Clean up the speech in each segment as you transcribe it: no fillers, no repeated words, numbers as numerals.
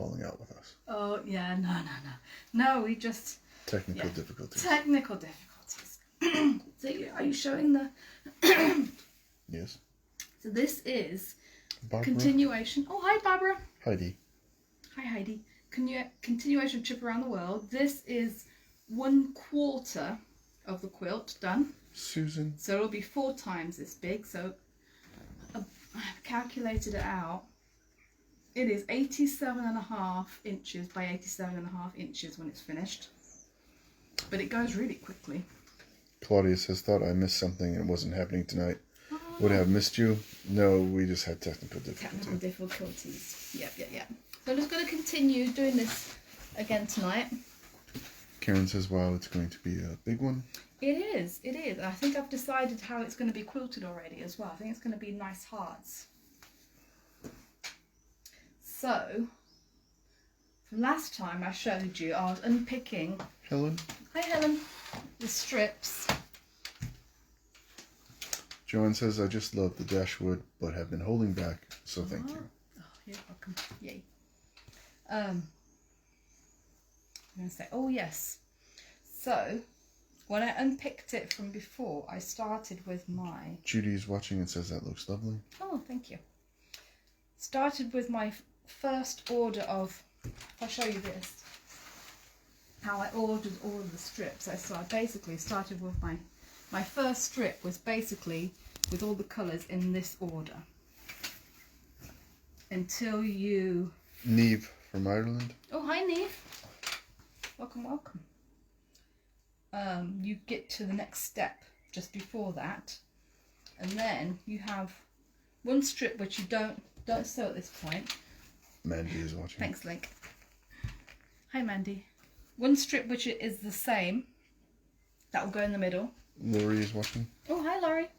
falling out with us. Oh, yeah, no, we just... Technical difficulties. Technical difficulties. So are you showing the... Yes. So this is Barbara? continuation. Oh, hi, Barbara. Heidi. Hi, Heidi. Continuation of Trip Around the World. This is 1/4 of the quilt done. Susan. So it'll be 4 times this big. So I've calculated it out. It is 87.5 inches by 87.5 inches when it's finished. But it goes really quickly. Claudia says, thought I missed something and it wasn't happening tonight. Would I have missed you? No, we just had technical difficulties. Yep. So I'm just going to continue doing this again tonight. Karen says, wow, it's going to be a big one. It is. I think I've decided how it's going to be quilted already as well. I think it's going to be nice hearts. So, from last time I showed you, I was unpicking... Helen? Hi, Helen. The strips. Joanne says, I just love the Dashwood, but have been holding back, so thank you. Oh, you're welcome. Yay. I'm going to say, oh yes. So, when I unpicked it from before, I started with my... Judy's watching and says, that looks lovely. Oh, thank you. Started with my first order of... I'll show you this. How I ordered all of the strips. So I basically started with my first strip was basically with all the colours in this order. Until you... Neve from Ireland. Oh, hi, Neve. Welcome. You get to the next step just before that. And then you have one strip which you don't sew at this point. Mandy is watching. Thanks, Link. Hi, Mandy. One strip which is the same. That will go in the middle. Laurie is watching. Oh, hi, Laurie.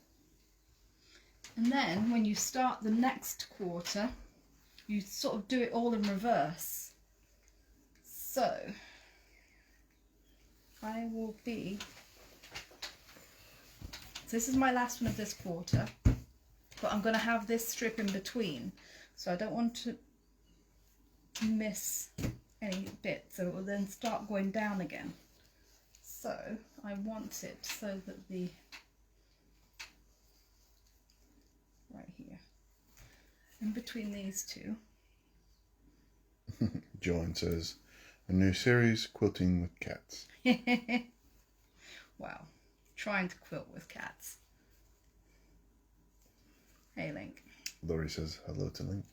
And then when you start the next quarter, you sort of do it all in reverse. So I will be... So this is my last one of this quarter, but I'm going to have this strip in between. So I don't want to miss any bit, so it will then start going down again. So I want it so that the... right here, in between these two. Joanne says, a new series, Quilting with Cats. Wow, trying to quilt with cats. Hey, Link. Laurie says, hello to Link.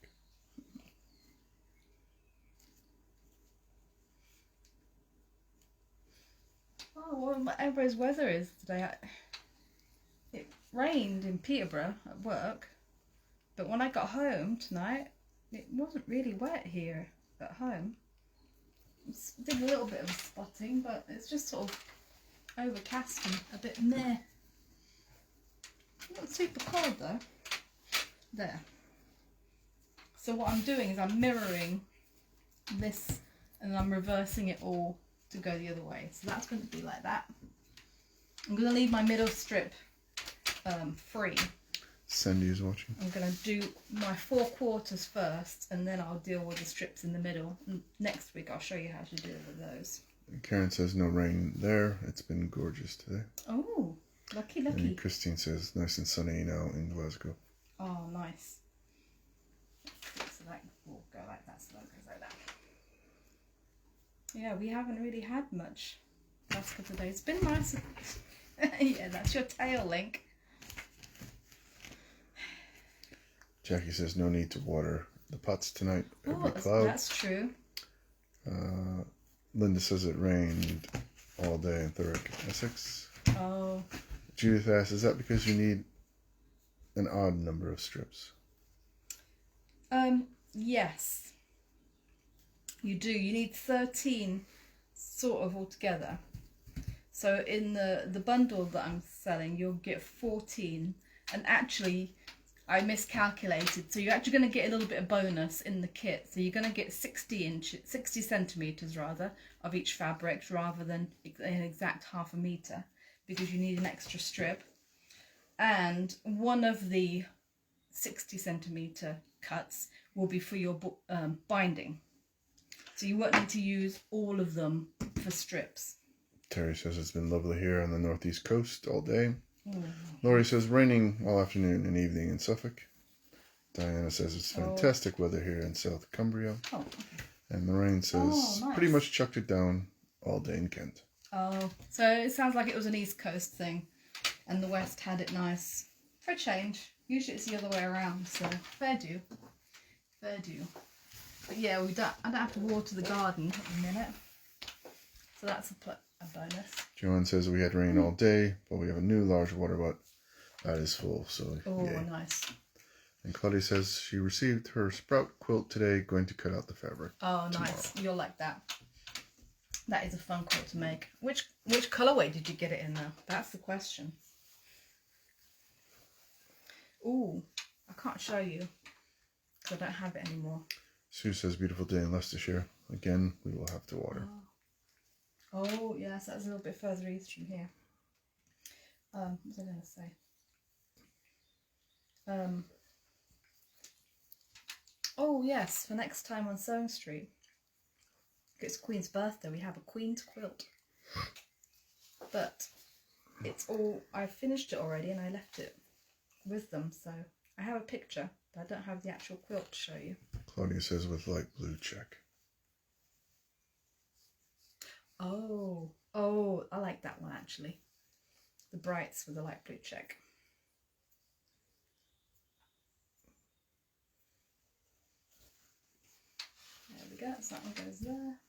Oh, whatever his weather is today. It rained in Peterborough at work, but when I got home tonight, it wasn't really wet here at home. Did a little bit of spotting, but it's just sort of overcast and a bit meh. Not super cold though. There. So what I'm doing is I'm mirroring this and I'm reversing it all to go the other way. So that's going to be like that. I'm going to leave my middle strip free. Sandy is watching. I'm going to do my 4 quarters first, and then I'll deal with the strips in the middle. And next week I'll show you how to deal with those. Karen says no rain there. It's been gorgeous today. Oh, lucky. And Christine says nice and sunny now in Glasgow. Oh, nice. So that will go like that, so that goes like that. Yeah, we haven't really had much last couple of days. It's been nice. Yeah, that's your tail, Link. Jackie says no need to water the pots tonight. Oh, that's true. Linda says it rained all day in Thurrock, Essex. Oh. Judith asks, is that because you need an odd number of strips? Yes. You do. You need 13 sort of altogether. So in the bundle that I'm selling, you'll get 14. And actually, I miscalculated. So you're actually going to get a little bit of bonus in the kit. So you're going to get 60 centimetres rather, of each fabric rather than an exact 1/2 metre, because you need an extra strip. And one of the 60 centimetre cuts will be for your binding. So you won't need to use all of them for strips. Terry says it's been lovely here on the northeast coast all day. Ooh. Laurie says raining all afternoon and evening in Suffolk. Diana says it's fantastic weather here in South Cumbria. Oh. And Lorraine says nice. pretty much chucked it down all day in Kent. Oh, so it sounds like it was an East Coast thing and the West had it nice. For a change. Usually it's the other way around, so fair do. Fair do. But yeah, I don't have to water the garden at the minute. So that's a bonus. Joanne says we had rain all day, but we have a new large water butt that is full, so Oh, yay. nice. And Claudia says she received her sprout quilt today, going to cut out the fabric. Oh, nice. You'll like that. That is a fun quilt to make. Which colourway did you get it in though? That's the question. Ooh, I can't show you because I don't have it anymore. Sue says beautiful day in Leicestershire. Again, we will have to water. Oh, yes, that's a little bit further east from here. What was I going to say? Oh, yes, for next time on Sewing Street. It's Queen's birthday. We have a Queen's quilt. But it's all... I finished it already and I left it with them. So I have a picture, but I don't have the actual quilt to show you. Claudia says with light blue check. Oh, I like that one actually. The brights with the light blue check. There we go, so that one goes there.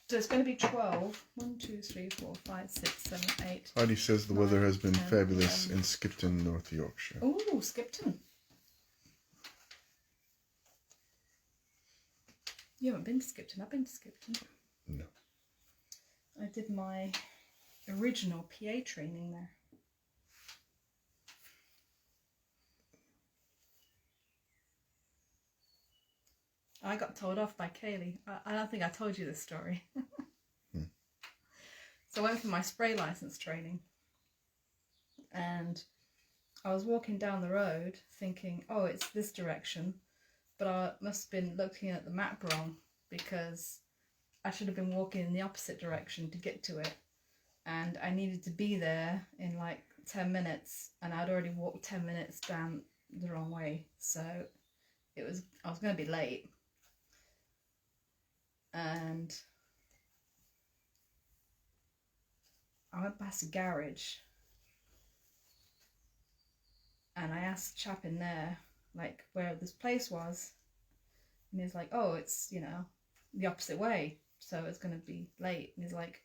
So it's going to be 12. 1, 2, 3, 4, 5, 6, 7, 8. Heidi says the weather has been 10, fabulous 11. in Skipton, North Yorkshire. Oh, Skipton. You haven't been to Skipton. I've been to Skipton. No. I did my original PA training there. I got told off by Kaylee. I don't think I told you this story. So I went for my spray license training. And I was walking down the road thinking, oh, it's this direction. But I must have been looking at the map wrong because I should have been walking in the opposite direction to get to it. And I needed to be there in like 10 minutes and I'd already walked 10 minutes down the wrong way. So I was going to be late. And I went past a garage and I asked the chap in there like where this place was, and he's like, oh, it's, you know, the opposite way, so it's going to be late. And he's like,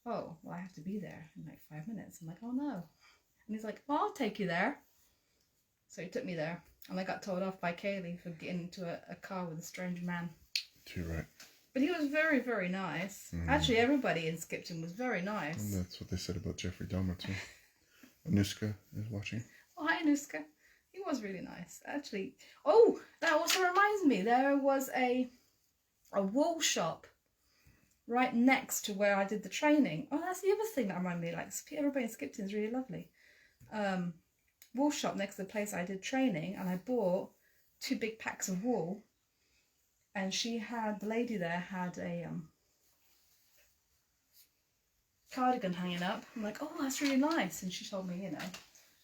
oh, well, I have to be there in like 5 minutes. I'm like, oh no. And he's like, well, I'll take you there. So he took me there and I got told off by Kaylee for getting into a car with a strange man. Too right. But he was very, very nice. Actually, everybody in Skipton was very nice. And that's what they said about Jeffrey Dahmer too. Anuska is watching. Oh, hi, Anuska. He was really nice, actually. Oh, that also reminds me, there was a wool shop right next to where I did the training. Oh, that's the other thing that reminded me, like, everybody in Skipton is really lovely. Wool shop next to the place I did training, and I bought 2 big packs of wool. And the lady there had a cardigan hanging up. I'm like, oh, that's really nice. And she told me, you know,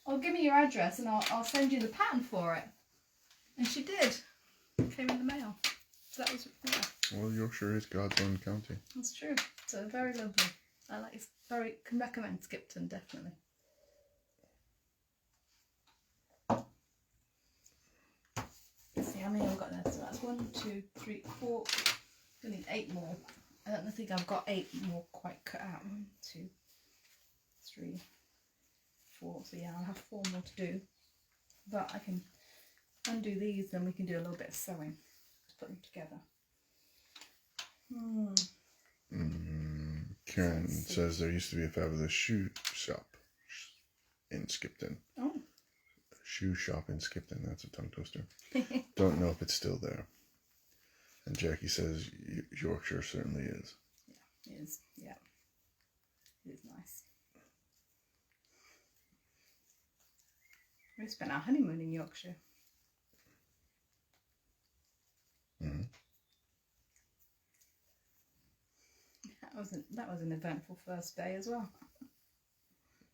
oh, give me your address and I'll send you the pattern for it. And she did. It came in the mail. So that was, yeah. Well, Yorkshire is God's own county. That's true. So very lovely. Can recommend Skipton, definitely. Let's see how many I've got there. So that's 1, 2, 3, 4. I need 8 more. I don't think I've got 8 more quite cut out. 1, 2, 3, 4. So yeah, I'll have 4 more to do. But I can undo these, then we can do a little bit of sewing. Just put them together. Karen says there used to be a fabulous shoe shop in Skipton. Oh. Shoe shop in Skipton. That's a tongue twister. Don't know if it's still there. And Jackie says Yorkshire certainly is. Yeah, it is. Yeah. It is nice. We spent our honeymoon in Yorkshire. That was an eventful first day as well.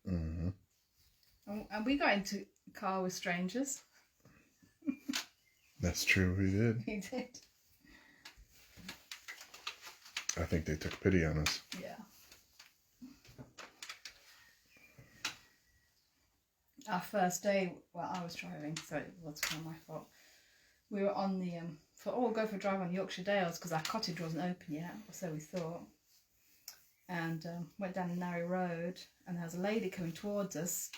Mm-hmm. And we got into a car with strangers. That's true, we did. We did. I think they took pity on us. Yeah. Our first day, well, I was driving, so it was kind of my fault. We were on the, we'll go for a drive on the Yorkshire Dales because our cottage wasn't open yet, or so we thought. And went down a narrow road, and there was a lady coming towards us,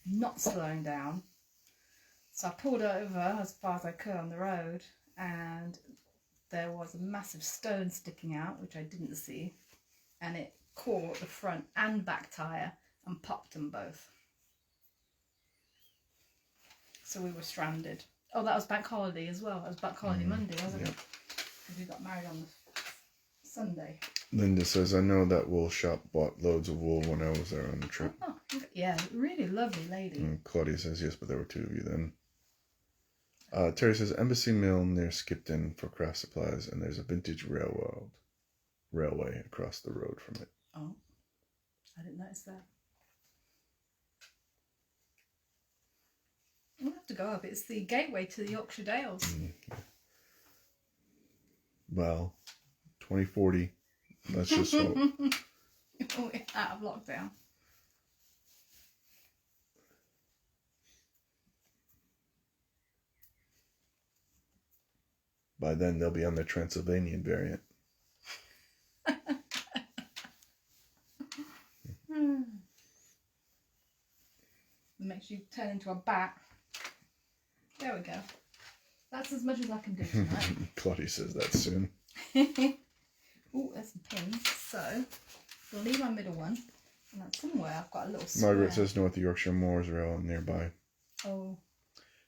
not slowing down. So I pulled over as far as I could on the road, and there was a massive stone sticking out, which I didn't see, and it caught the front and back tyre and popped them both. So we were stranded. Oh, that was bank holiday as well. It was bank holiday Monday, wasn't it? Because we got married on the Sunday. Linda says, I know that wool shop bought loads of wool when I was there on the trip. Oh, yeah, really lovely lady. And Claudia says, yes, but there were two of you then. Terry says, Embassy Mill near Skipton for craft supplies, and there's a vintage railway across the road from it. Oh, I didn't notice that. We'll have to go up. It's the gateway to the Yorkshire Dales. Well, 2040. Let's just hope. We're out of lockdown. By then, they'll be on the Transylvanian variant. It makes you turn into a bat. There we go. That's as much as I can do tonight. Claudia says that soon. Oh, there's some pins. So, we'll leave my middle one. And then somewhere I've got a little square. Margaret says North Yorkshire Moors are all nearby. Oh.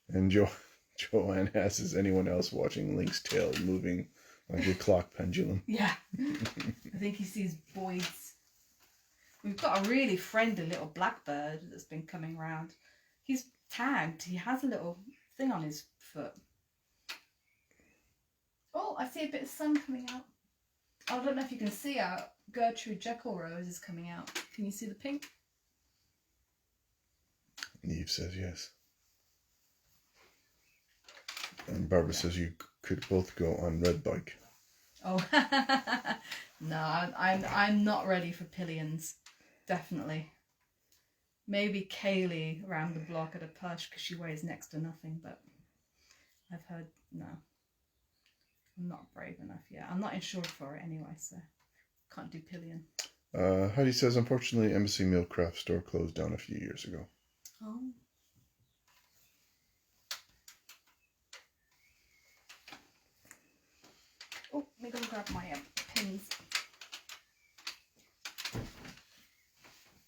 And Joanne asks, is anyone else watching Link's tail moving like a clock pendulum? Yeah. I think he sees Boyd's. We've got a really friendly little blackbird that's been coming round. He's tagged. He has a little thing on his foot. Oh, I see a bit of sun coming out. I don't know if you can see our Gertrude Jekyll Rose is coming out. Can you see the pink? Eve says yes. And Barbara says you could both go on Red Bike. Oh, no, I'm not ready for pillions. Definitely. Maybe Kaylee around the block at a push because she weighs next to nothing, but I've heard no. I'm not brave enough yet. I'm not insured for it anyway, so can't do pillion. Heidi says, unfortunately, Embassy Mill Craft Store closed down a few years ago. Oh. Oh, let me go grab my pins.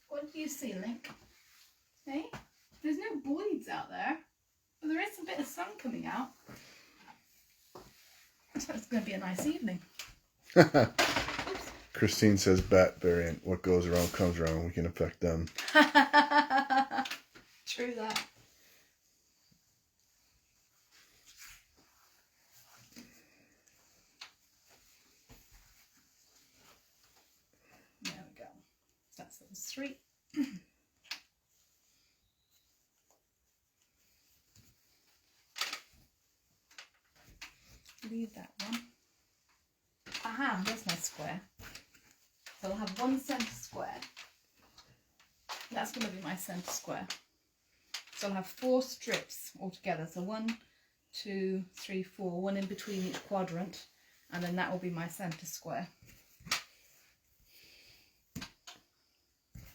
What do you see, Link? Hey? There's no Boyds out there, but there is a bit of sun coming out. So it's going to be a nice evening. Christine says, bat variant. What goes around comes around. We can affect them. True that. There we go. That's those three. Leave that one. Aha, there's my square. So I'll have one centre square. That's going to be my centre square. So I'll have 4 strips altogether. So 1, 2, 3, 4, one in between each quadrant, and then that will be my centre square.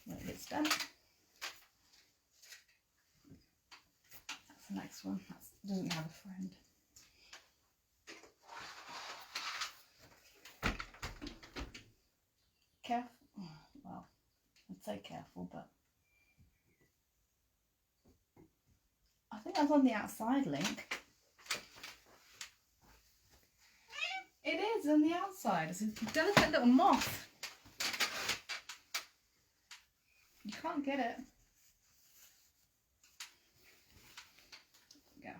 When it's done. That's the next one. That doesn't have a friend. Careful. Well, I'd say careful, but I think that's on the outside, Link. It is on the outside. It's a delicate little moth. You can't get it. There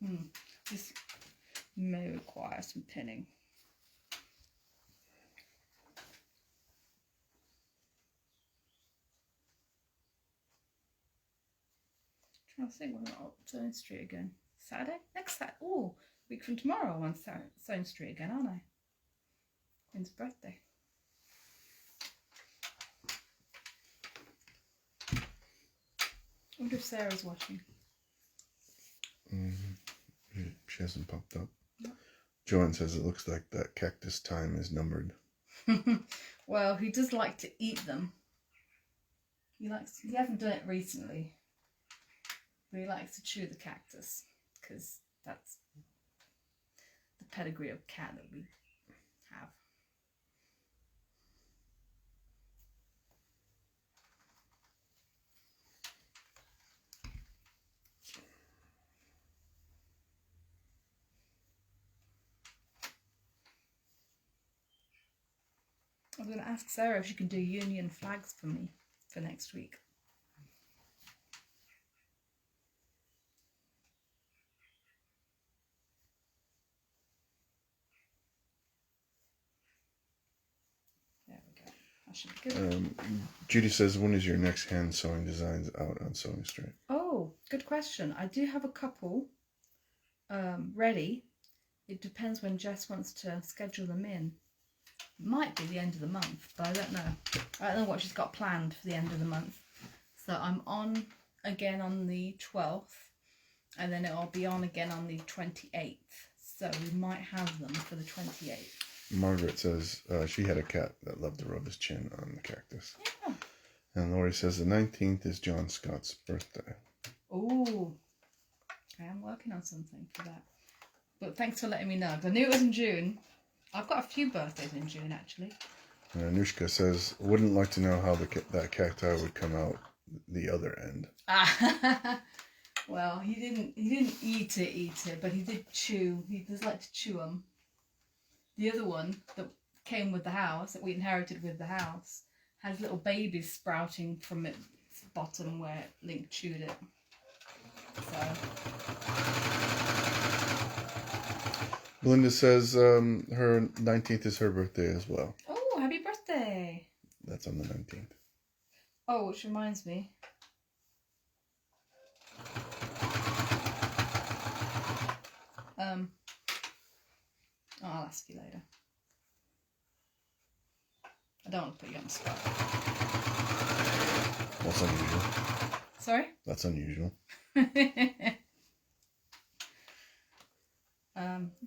we go. This may require some pinning. I think we're not up Stone Street again. Saturday? Next Saturday. Oh, week from tomorrow I'm on Stone Street again, aren't I? Quinn's birthday. I wonder if Sarah's watching. She hasn't popped up. No. Joanne says it looks like that cactus time is numbered. Well, he does like to eat them. He hasn't done it recently, but he likes to chew the cactus because that's the pedigree of cat that we have. I was going to ask Sarah if she can do Union flags for me for next week. There we go. That should be good. Judy says, when is your next hand sewing designs out on Sewing Street? Oh, good question. I do have a couple ready. It depends when Jess wants to schedule them in. Might be the end of the month, but I don't know. I don't know what she's got planned for the end of the month. So I'm on again on the 12th, and then it'll be on again on the 28th. So we might have them for the 28th. Margaret says she had a cat that loved to rub his chin on the cactus. Yeah. And Lori says the 19th is John Scott's birthday. Oh, I am working on something for that. But thanks for letting me know. 'Cause I knew it was in June. I've got a few birthdays in June, actually. And Anushka says, wouldn't like to know how that cacti would come out the other end. Well, he didn't eat it, but he did chew. He does like to chew them. The other one that came with the house, that we inherited with the house, has little babies sprouting from its bottom where Link chewed it. So... Belinda says her 19th is her birthday as well. Oh, happy birthday! That's on the 19th. Oh, which reminds me. I'll ask you later. I don't want to put you on the spot. That's unusual. Sorry? That's unusual. What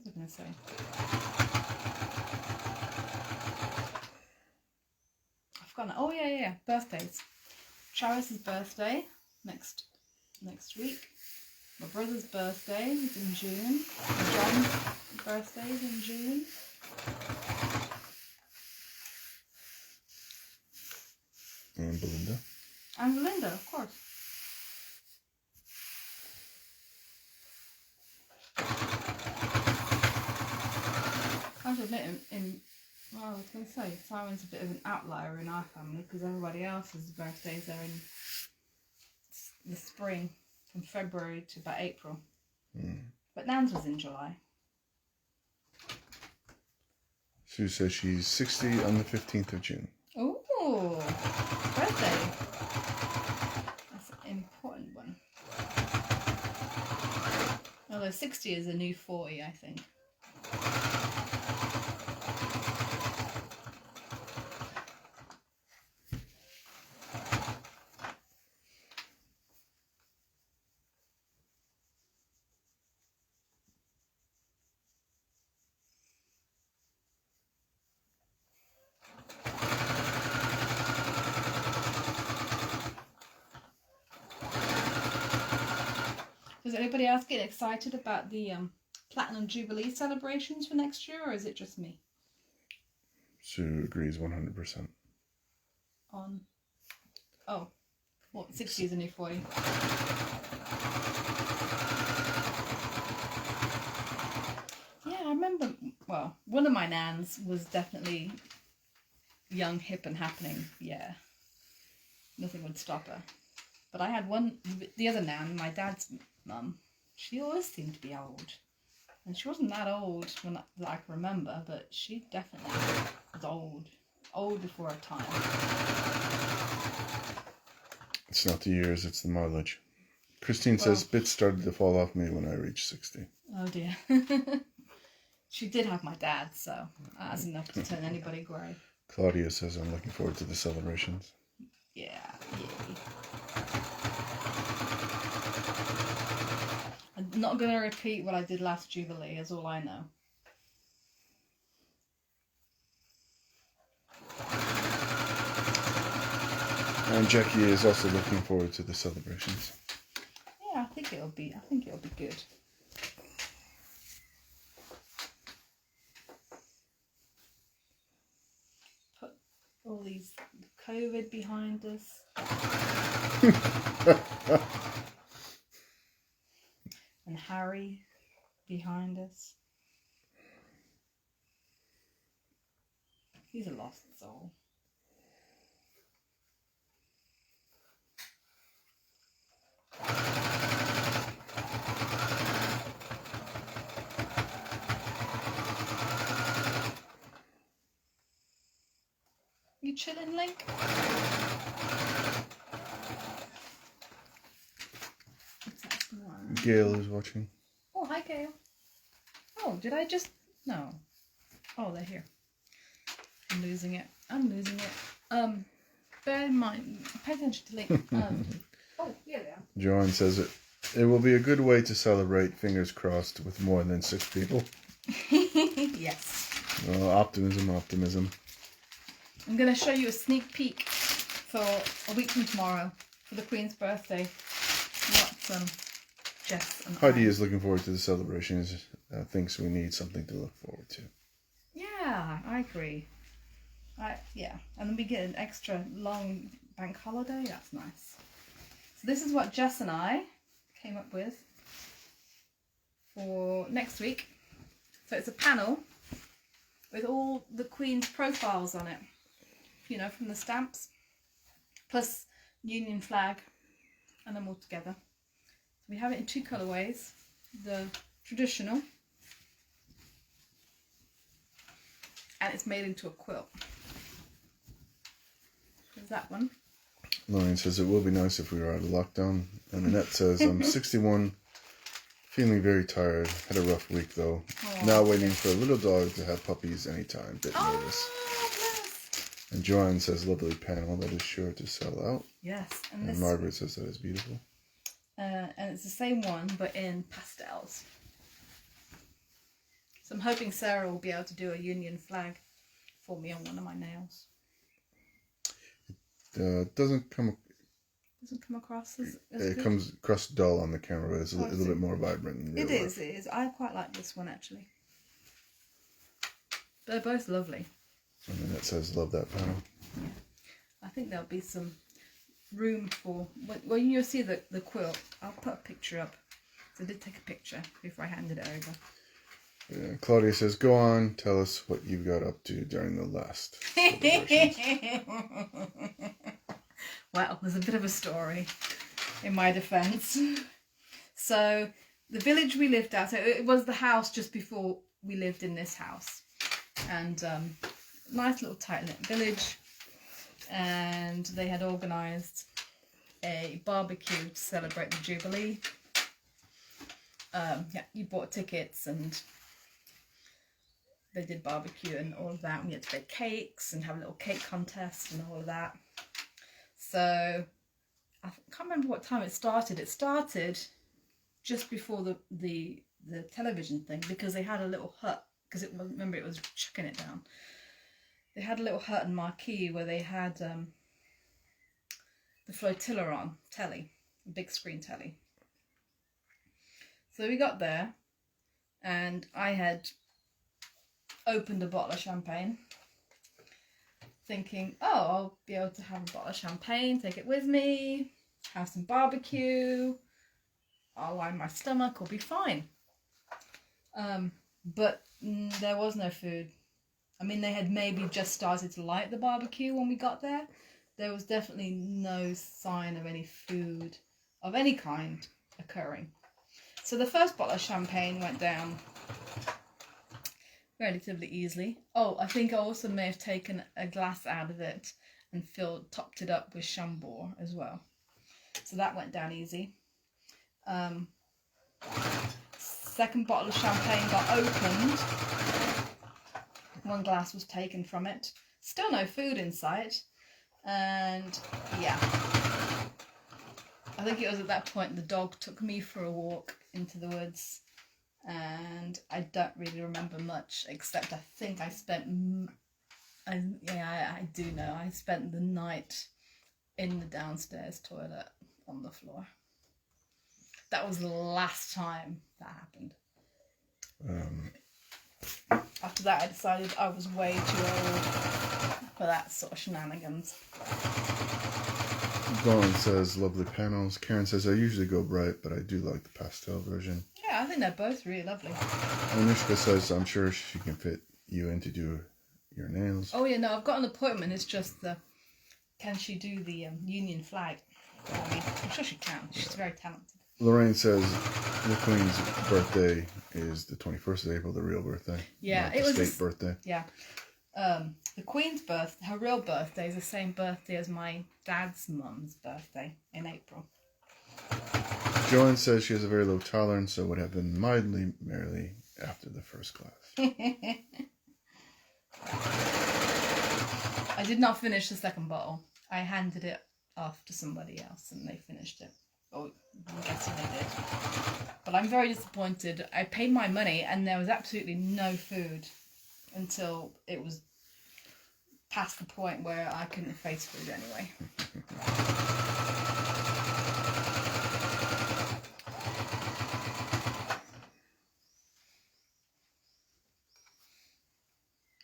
was I going to say? I've forgotten. Oh, yeah. Birthdays. Charis's birthday next week. My brother's birthday is in June. John's birthday is in June. And Belinda. And Belinda, of course. I have to admit, well, I was going to say, Simon's a bit of an outlier in our family because everybody else's birthdays are in the spring, from February to about April. But Nan's was in July. Sue says she's 60 on the 15th of June. Ooh, birthday. That's an important one. Although 60 is a new 40, I think. Is anybody else getting excited about the Platinum Jubilee celebrations for next year, or is it just me? Sue agrees 100%. On, oh, what, 60 is a new 40? Yeah, I remember, well, one of my nans was definitely young, hip and happening, yeah. Nothing would stop her. But I had one, the other nan, my dad's mum, she always seemed to be old. And she wasn't that old that I can remember, but she definitely was old. Old before her time. It's not the years, it's the mileage. Christine says bits started to fall off me when I reached 60. Oh dear. She did have my dad, so that's enough to turn anybody grey. Claudia says I'm looking forward to the celebrations. Yeah, yay. I'm not going to repeat what I did last Jubilee, is all I know. And Jackie is also looking forward to the celebrations. Yeah, I think it'll be good. Put all these COVID behind us. And Harry behind us. He's a lost soul. You chilling, Link? Gail is watching. Oh, hi, Gail. Oh, did I just... No. Oh, they're here. I'm losing it. Bear in mind, pay attention to Link. Oh, here they are. Joanne says it will be a good way to celebrate, fingers crossed, with more than 6 people. Yes. Well, optimism. I'm going to show you a sneak peek for a week from tomorrow, for the Queen's birthday. What Jess and Heidi I... is looking forward to the celebrations. Thinks we need something to look forward to. Yeah, I agree. Yeah, and then we get an extra long bank holiday. That's nice. So this is what Jess and I came up with for next week. So it's a panel with all the Queen's profiles on it, you know, from the stamps, plus Union flag, and them all together. So we have it in 2 colourways, the traditional, and it's made into a quilt. There's that one. Lorraine says it will be nice if we were out of lockdown. And Annette says I'm 61, feeling very tired. Had a rough week though. Aww. Now waiting for a little dog to have puppies anytime. Bit nervous. Bless. And Joanne says lovely panel that is sure to sell out. Yes, And Margaret says that is beautiful. And it's the same one but in pastels. So I'm hoping Sarah will be able to do a Union flag for me on one of my nails. Doesn't come across as it good. comes across dull on the camera, but it's a little bit more vibrant in real life. It is. I quite like this one actually. They're both lovely. And then it says love that panel. Yeah. I think there'll be some room for when you'll see the quilt. I'll put a picture up. So I did take a picture before I handed it over. Yeah, Claudia says, go on, tell us what you got up to during the last celebrations. Well, there's a bit of a story in my defence. So the village we lived at, so it was the house just before we lived in this house. And nice little tight-knit village. And they had organised a barbecue to celebrate the Jubilee. Yeah, you bought tickets and they did barbecue and all of that. We had to bake cakes and have a little cake contest and all of that. So I can't remember what time it started. It started just before the television thing because they had a little hut because it was, remember, it was chucking it down. They had a little hut and marquee where they had the flotilla on telly, a big screen telly. So we got there and I had opened a bottle of champagne thinking, oh, I'll be able to have a bottle of champagne, take it with me, have some barbecue, I'll line my stomach, I'll be fine. But there was no food. I mean, they had maybe just started to light the barbecue when we got there. There was definitely no sign of any food of any kind occurring. So the first bottle of champagne went down relatively easily. Oh, I think I also may have taken a glass out of it and topped it up with Chambord as well. So that went down easy. Second bottle of champagne got opened. One glass was taken from it. Still no food in sight. And yeah. I think it was at that point the dog took me for a walk into the woods. And I don't really remember much, except I think I spent... I do know. I spent the night in the downstairs toilet on the floor. That was the last time that happened. After that, I decided I was way too old for that sort of shenanigans. Dawn says, lovely panels. Karen says, I usually go bright, but I do like the pastel version. Yeah, I think they're both really lovely. Anushka says, I'm sure she can fit you in to do your nails. Oh, yeah, no, I've got an appointment. It's just can she do the Union flag? I mean, I'm sure she can. She's very talented. Lorraine says the Queen's birthday is the 21st of April, the real birthday. Yeah, it was the state birthday. Yeah. The Queen's birthday, her real birthday, is the same birthday as my dad's mum's birthday in April. Joanne says she has a very low tolerance, so would have been mildly merry after the first glass. I did not finish the second bottle. I handed it off to somebody else and they finished it. Oh, I'm guessing they did. But I'm very disappointed. I paid my money and there was absolutely no food until it was past the point where I couldn't face food anyway.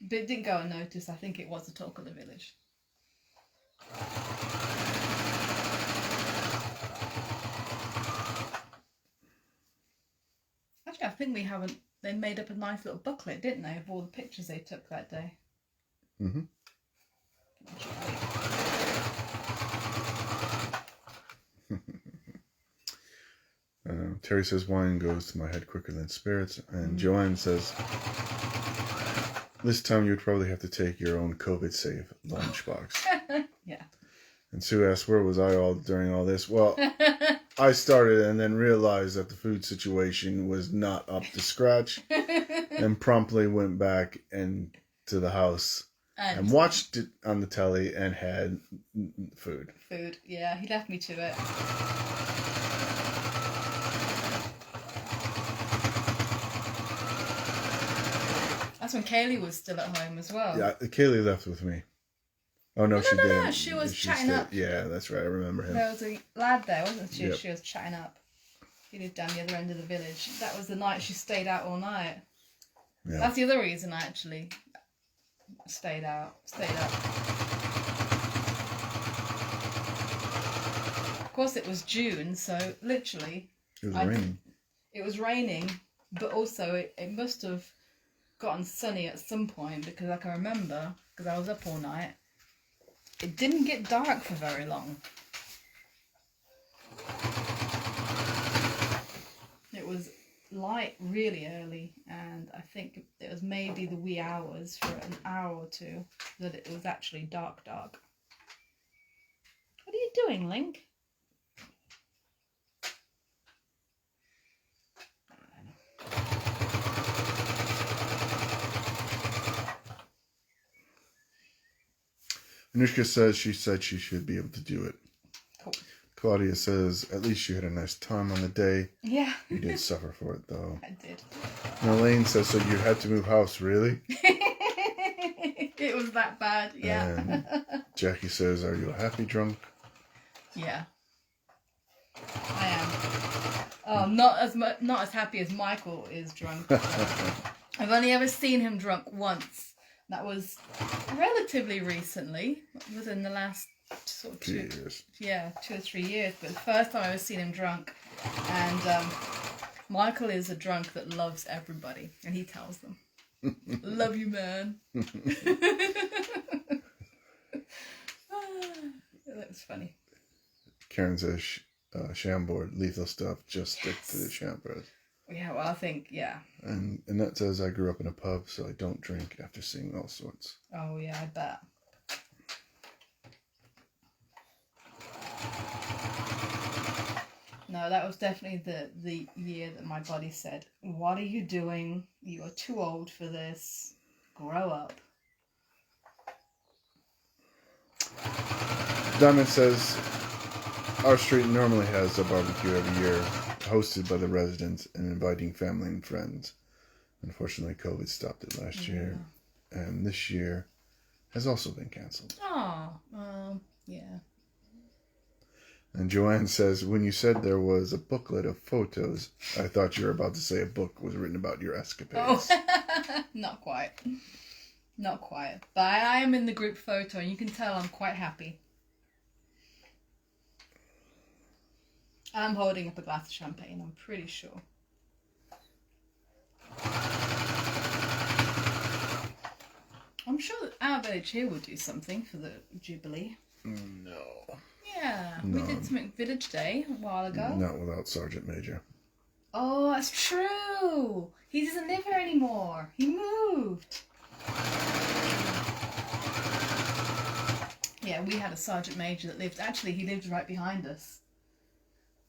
But it didn't go unnoticed. I think it was the talk of the village. Actually, I think they made up a nice little booklet, didn't they, of all the pictures they took that day. Mm-hmm. Terry says wine goes to my head quicker than spirits, and Joanne says this time you'd probably have to take your own COVID-safe lunchbox. Yeah. And Sue asks, where was I all during all this? Well, I started and then realized that the food situation was not up to scratch, and promptly went back to the house and watched it on the telly and had food. Food, yeah. He left me to it. That's when Kaylee was still at home as well. Yeah, Kaylee left with me. Oh, no, she didn't. No, she was chatting up. Yeah, that's right. I remember him. There was a lad there, wasn't she? Yep. She was chatting up. He lived down the other end of the village. That was the night she stayed out all night. Yeah. That's the other reason I actually stayed up. Of course, it was June, so literally... It was raining. It was raining, but also it must have gotten sunny at some point, because I can remember, because I was up all night, it didn't get dark for very long. It was light really early, and I think it was maybe the wee hours for an hour or two that it was actually dark. What are you doing, Link? Anushka says she said she should be able to do it. Cool. Claudia says, at least you had a nice time on the day. Yeah. You did suffer for it, though. I did. And Elaine says, so you had to move house, really? It was that bad, yeah. And Jackie says, are you a happy drunk? Yeah. I am. Oh, not as happy as Michael is drunk. I've only ever seen him drunk once. That was relatively recently, within the last sort of 2 years. Yeah, 2 or 3 years. But the first time I ever seen him drunk, and Michael is a drunk that loves everybody, and he tells them, "Love you, man." That was funny. Karen says, Chambord, lethal stuff, just stick to the Chambord. Yeah, well, I think, yeah. And Annette says, I grew up in a pub, so I don't drink after seeing all sorts. Oh, yeah, I bet. No, that was definitely the year that my body said, "What are you doing? You are too old for this. Grow up." Diamond says, our street normally has a barbecue every year, hosted by the residents and inviting family and friends. Unfortunately, COVID stopped it last year, and this year has also been canceled. Oh, yeah. And Joanne says, when you said there was a booklet of photos, I thought you were about to say a book was written about your escapades. Oh, not quite. Not quite. But I am in the group photo, and you can tell I'm quite happy. I'm holding up a glass of champagne, I'm pretty sure. I'm sure that our village here will do something for the Jubilee. No. Yeah, No. we did something Village Day a while ago. Not without Sergeant Major. Oh, that's true. He doesn't live here anymore. He moved. Yeah, we had a Sergeant Major that lived, actually he lived right behind us.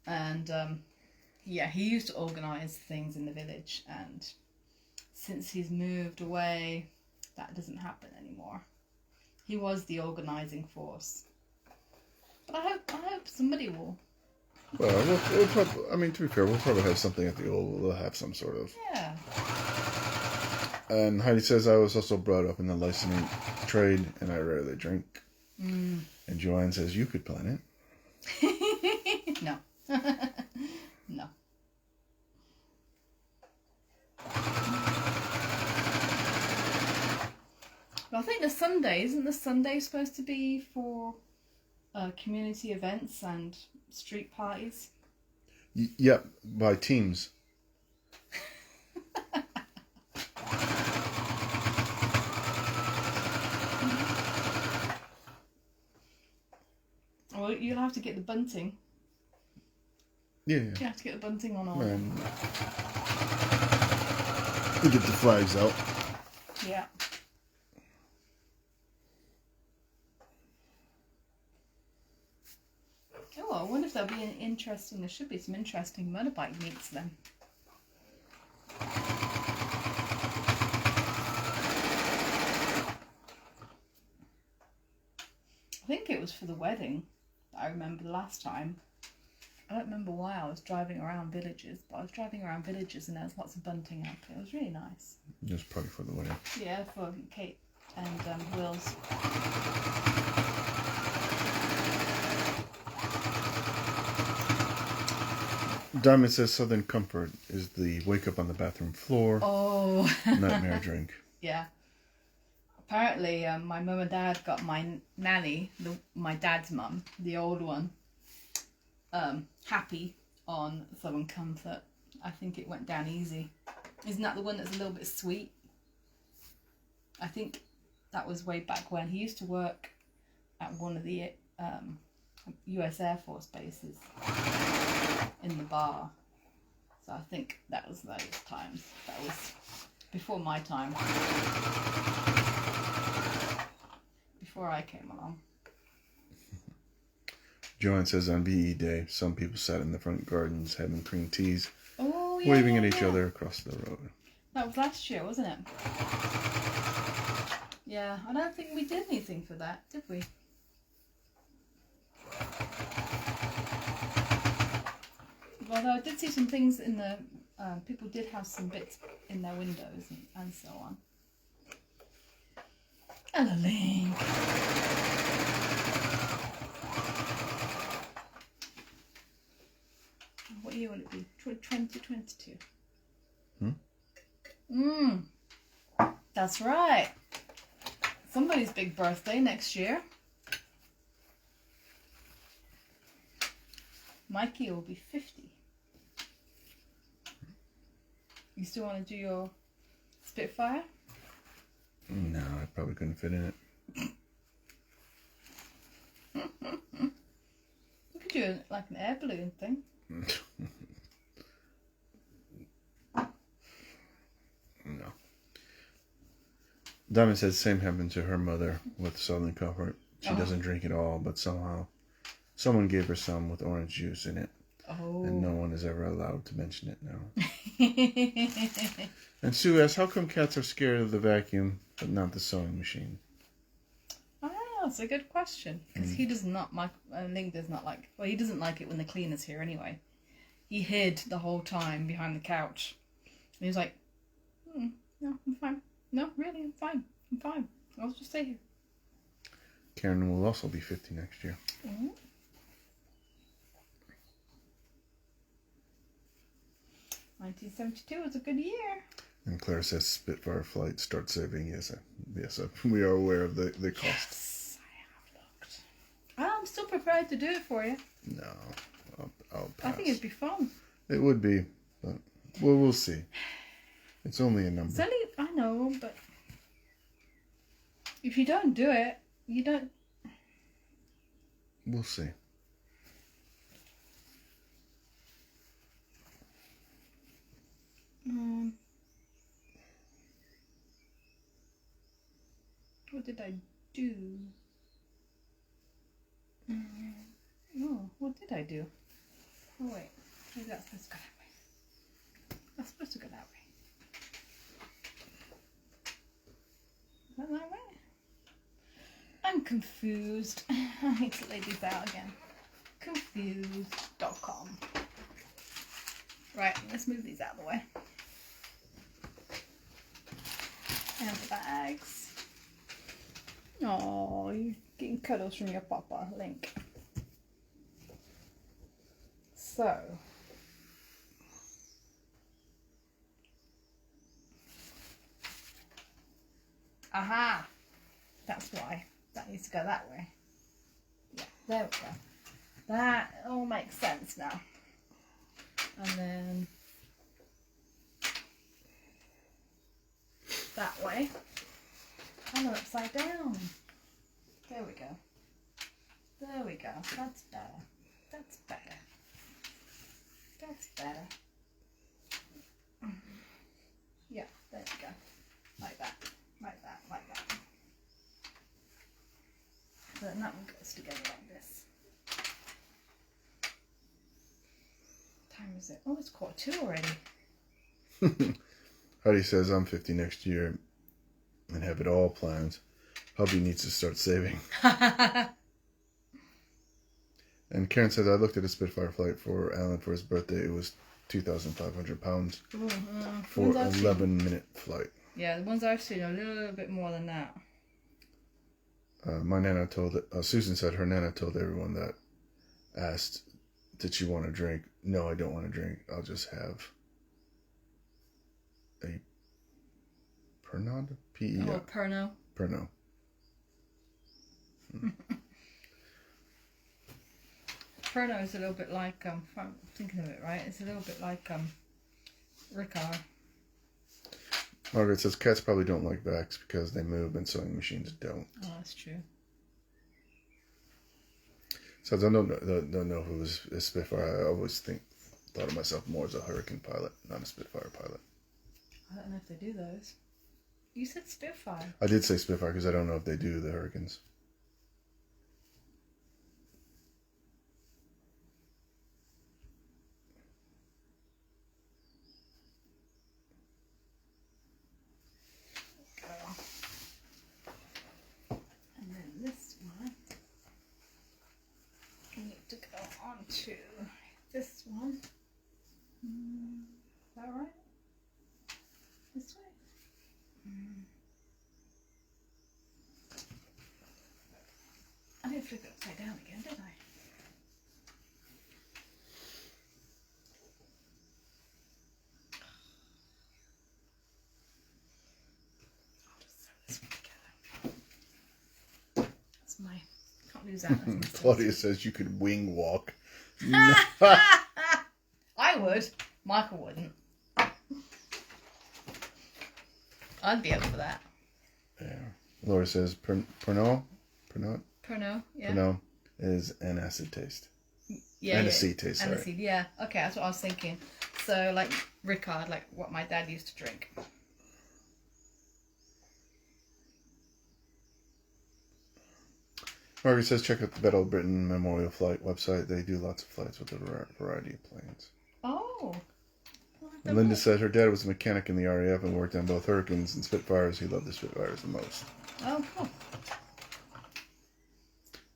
And yeah, he used to organise things in the village, and since he's moved away, that doesn't happen anymore. He was the organising force. But I hope somebody will. Well, we'll probably, I mean, to be fair, we'll probably have something at the old, we'll have some sort of. Yeah. And Heidi says, I was also brought up in the licensing trade, and I rarely drink. Mm. And Joanne says, you could plan it. No. No. But I think the Sunday, isn't the Sunday supposed to be for community events and street parties? Yeah, by teams. Well, you'll have to get the bunting. Yeah. You have to get the bunting on all. And we get the flags out. Yeah. Oh, I wonder if there'll be an interesting, there should be some interesting motorbike meets then. I think it was for the wedding that I remember the last time. I don't remember why I was driving around villages, but I was driving around villages and there was lots of bunting out there. It was really nice. It was probably for the wedding. Yeah, for Kate and Will's. Diamond says Southern Comfort is the wake up on the bathroom floor, Oh. nightmare drink. Yeah. Apparently, my mum and dad got my nanny, my dad's mum, the old one, happy on Southern Comfort. I think it went down easy. Isn't that the one that's a little bit sweet? I think that was way back when. He used to work at one of the US Air Force bases in the bar. So I think that was those times. That was before my time. Before I came along. Joanne says on VE Day, some people sat in the front gardens having green teas, Oh, yeah, waving at yeah, each yeah. other across the road. That was last year, wasn't it? Yeah, I don't think we did anything for that, did we? Although I did see some things in the... people did have some bits in their windows and so on. And a link. What year will it be? 2022. That's right. Somebody's big birthday next year. Mikey will be 50. You still want to do your Spitfire? No, I probably couldn't fit in it. You could do like an air balloon thing. No. Diamond said same happened to her mother with Southern Comfort. She doesn't drink at all, but somehow someone gave her some with orange juice in it. Oh. And no one is ever allowed to mention it now. And Sue asks, how come cats are scared of the vacuum but not the sewing machine? Oh, that's a good question. Because he does not like, Ling does not like, well, he doesn't like it when the cleaner's here anyway. He hid the whole time behind the couch. And he was like, no, I'm fine. No, really, I'm fine. I'm fine. I'll just stay here. Karen will also be 50 next year. Mm-hmm. 1972 was a good year. And Claire says Spitfire flight start saving. Yes, we are aware of the cost. Yes, I have looked. I'm still prepared to do it for you. No, I'll pass. I think it'd be fun. It would be, but we'll see. It's only a number. It's only, I know, but if you don't do it, you don't. We'll see. What did I do? Oh, what did I do? Oh wait, maybe that's supposed to go that way. That's supposed to go that way. Is that that way? I'm confused. I need to lay these out again. Confused.com. Right, let's move these out of the way. And the bags. Oh, you're getting cuddles from your papa, Link. So. Aha! That's why. That needs to go that way. Yeah, there we go. That all makes sense now. And then that way. And then upside down. There we go. There we go. That's better. That's better. That's better. Yeah, there we go. Like that. Like that. Like that. So then that one goes together like this. What time is it? Oh, it's 1:45 already. Heidi says I'm 50 next year and have it all planned. Hubby needs to start saving. And Karen says, I looked at a Spitfire flight for Alan for his birthday. It was £2,500 for an 11-minute flight. Yeah, the ones I've seen are a little bit more than that. My nana Susan said her nana told everyone that asked, did you want a drink? No, I don't want a drink. I'll just have a Pernod? P-E-R. Oh, Pernod. Pernod. Pernod is a little bit like, if I'm thinking of it right, it's a little bit like Ricard. Margaret says cats probably don't like vacs because they move and sewing machines don't. Oh, that's true. So I don't know if it was a Spitfire. I always thought of myself more as a Hurricane pilot, not a Spitfire pilot. I don't know if they do those. You said Spitfire. I did say Spitfire because I don't know if they do the Hurricanes. And then this one, we need to go on to this one. Is that right? This way? I didn't flip it upside down again, did I? I'll just sew this one together. That's my, can't lose that. That's my Claudia says you could wing walk. I would. Michael wouldn't. I'd be up for that. Yeah. Laura says Pernod Yeah. Pernod is an acid taste. Yeah. Aniseed taste, sorry. Aniseed, yeah. Okay, that's what I was thinking. So, like Ricard, like what my dad used to drink. Margaret says, check out the Battle of Britain Memorial Flight website. They do lots of flights with a variety of planes. Oh. And Linda said her dad was a mechanic in the RAF and worked on both Hurricanes and Spitfires. He loved the Spitfires the most. Oh, cool.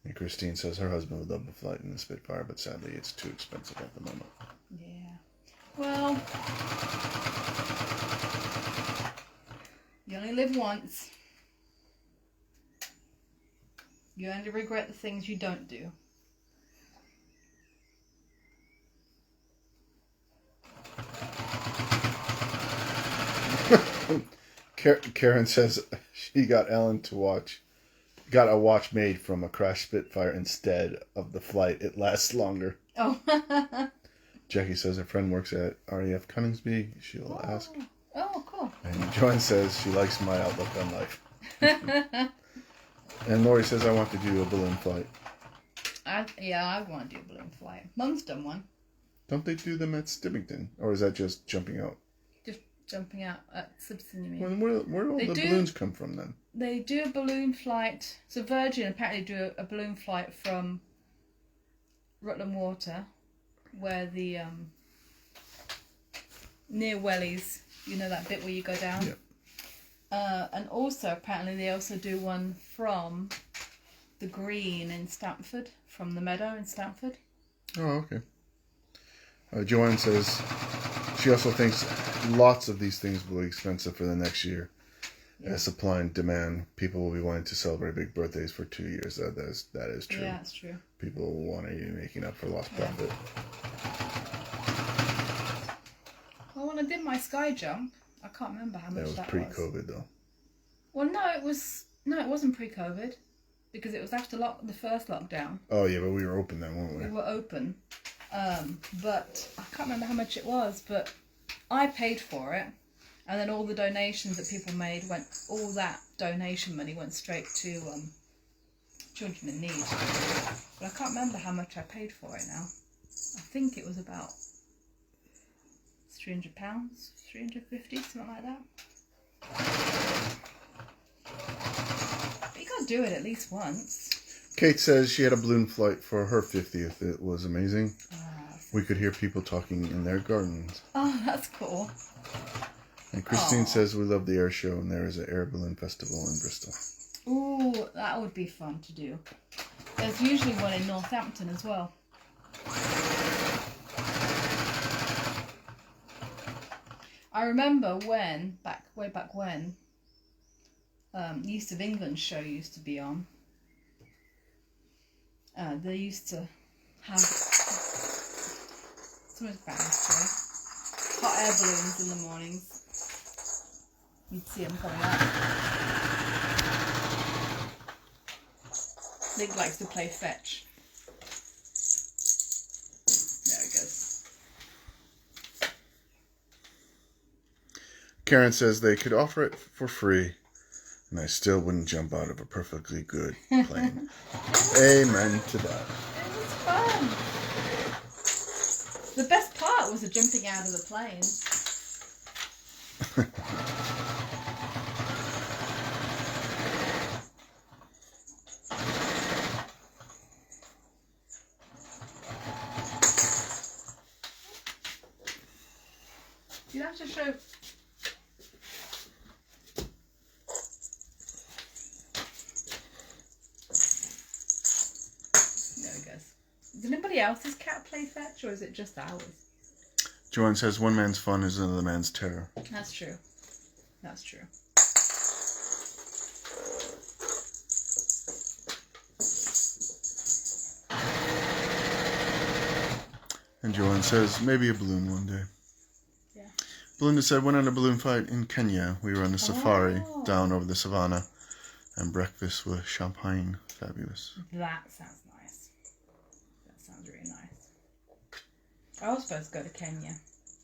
And Christine says her husband would love the flight in the Spitfire, but sadly it's too expensive at the moment. Yeah. Well, you only live once. You only regret the things you don't do. Karen says she got Ellen to got a watch made from a crashed Spitfire instead of the flight. It lasts longer. Oh. Jackie says her friend works at RAF Coningsby. She'll ask. Oh, cool. And Joanne says she likes my outlook on life. And Lori says I want to do a balloon flight. I want to do a balloon flight. Mum's done one. Don't they do them at Stibbington? Or is that just jumping out? Just jumping out at Simpson, you mean? Well, where do all the balloons come from then? They do a balloon flight. So Virgin apparently do a balloon flight from Rutland Water, where the near Wellies, you know that bit where you go down. Yeah. And also apparently they also do one from the Green in Stamford, from the Meadow in Stamford. Oh, okay. Joanne says she also thinks lots of these things will be expensive for the next year. Yeah. As supply and demand, people will be wanting to celebrate big birthdays for 2 years. That is true. Yeah, that's true. People will want to be making up for lost profit. Well, when I did my sky jump, I can't remember how much That was that pre-COVID though. Well, it wasn't pre-COVID, because it was after the first lockdown. Oh yeah, but we were open then, weren't we? We were open, but I can't remember how much it was. But I paid for it, and then all the donations that people made all that donation money went straight to children in need. But I can't remember how much I paid for it now. I think it was about £300, 350, something like that. But you gotta do it at least once. Kate says she had a balloon flight for her 50th. It was amazing. We could hear people talking in their gardens. Oh, that's cool. And Christine says we love the air show, and there is an air balloon festival in Bristol. Ooh, that would be fun to do. There's usually one in Northampton as well. I remember way back when, East of England show used to be on. They used to have something about history. Hot air balloons in the mornings. You'd see them coming up. Nick likes to play fetch. There it goes. Karen says they could offer it for free, and I still wouldn't jump out of a perfectly good plane. Amen to that. It was fun. The best part was the jumping out of the plane. You'd have to show. There it goes. Does anybody else's cat play fetch, or is it just ours? Joanne says one man's fun is another man's terror. That's true. That's true. And Joanne says maybe a balloon one day. Yeah. Belinda said went on a balloon flight in Kenya. We were on a safari Oh. down over the savannah, and breakfast with champagne. Fabulous. That sounds nice. That sounds really nice. I was supposed to go to Kenya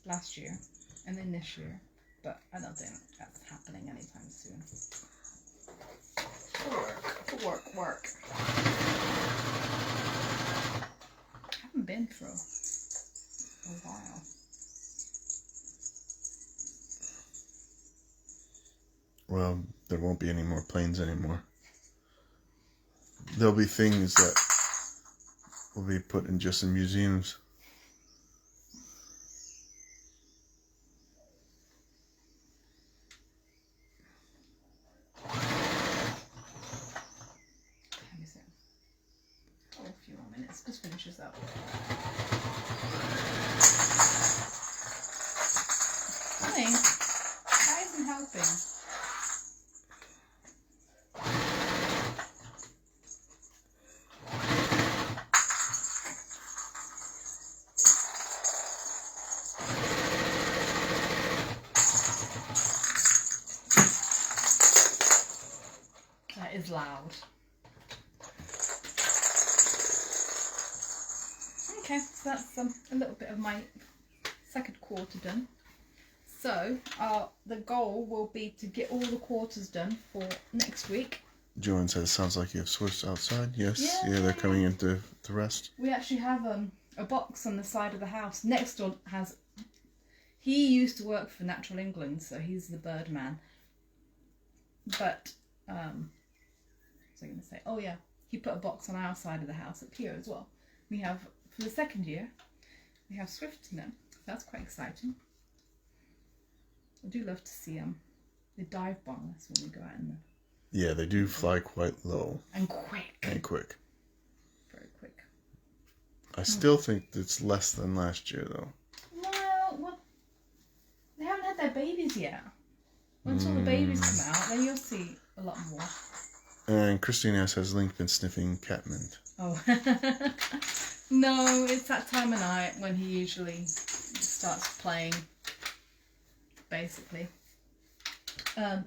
last year and then this year, but I don't think that's happening anytime soon. For work. I haven't been for a while. Well, there won't be any more planes anymore. there'll be things that will be put in just in museums. A few more minutes, just finishes up. Honey, that isn't helping. That is loud. Okay, so that's a little bit of my second quarter done. So the goal will be to get all the quarters done for next week. Joanne says, sounds like you have Swifts outside. Yes, Yeah. They're coming in to rest. We actually have a box on the side of the house. Next door has... He used to work for Natural England, so he's the bird man. But, what was I going to say? Oh yeah, he put a box on our side of the house up here as well. We have, for the second year, we have swifts in them. That's quite exciting. I do love to see them. They dive bomb us when we go out in them. Yeah, they do fly quite low. And quick. And quick. Very quick. I still think it's less than last year, though. Well, they haven't had their babies yet. Once all the babies come out, then you'll see a lot more. And Christina says, Link been sniffing catmint. Oh. No, it's that time of night when he usually starts playing, basically.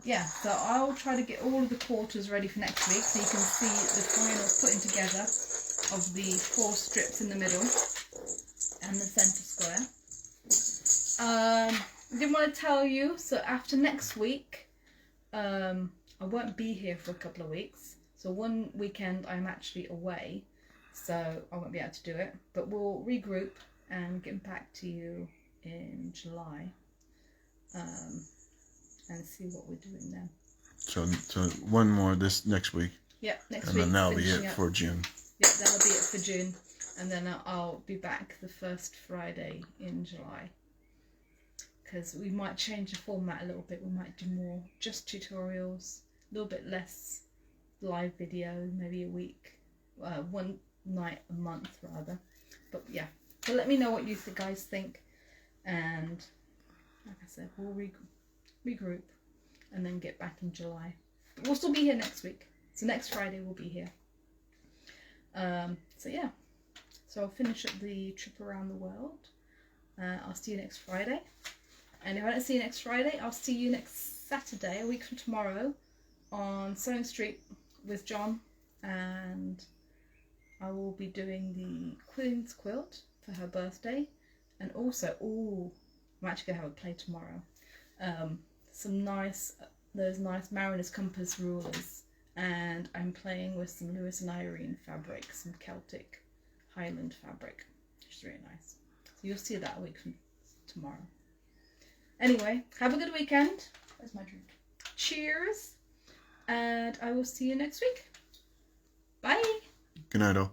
Yeah, so I'll try to get all of the quarters ready for next week so you can see the final putting together of the 4 strips in the middle and the centre square. I didn't want to tell you, so after next week, I won't be here for a couple of weeks. So one weekend I'm actually away, so I won't be able to do it. But we'll regroup and get back to you in July. And see what we're doing then. So one more this next week. Yep, next week. And then that'll be it up. for June. Yep, that'll be it for June. And then I'll be back the first Friday in July. Because we might change the format a little bit. We might do more just tutorials, a little bit less live video, maybe a week, one night a month rather. But yeah, so let me know what you guys think. And like I said, we'll regroup and then get back in July. But we'll still be here next week. So next Friday we'll be here. So yeah, so I'll finish up the trip around the world. I'll see you next Friday. And if I don't see you next Friday, I'll see you next Saturday, a week from tomorrow, on Sewing Street with John. And I will be doing the Queen's quilt for her birthday. And also, I'm actually going to have a play tomorrow. Those nice Mariner's Compass rulers. And I'm playing with some Lewis and Irene fabric, some Celtic Highland fabric, which is really nice. So you'll see that a week from tomorrow. Anyway, have a good weekend. Where's my drink? Cheers. And I will see you next week. Bye. Good night, all.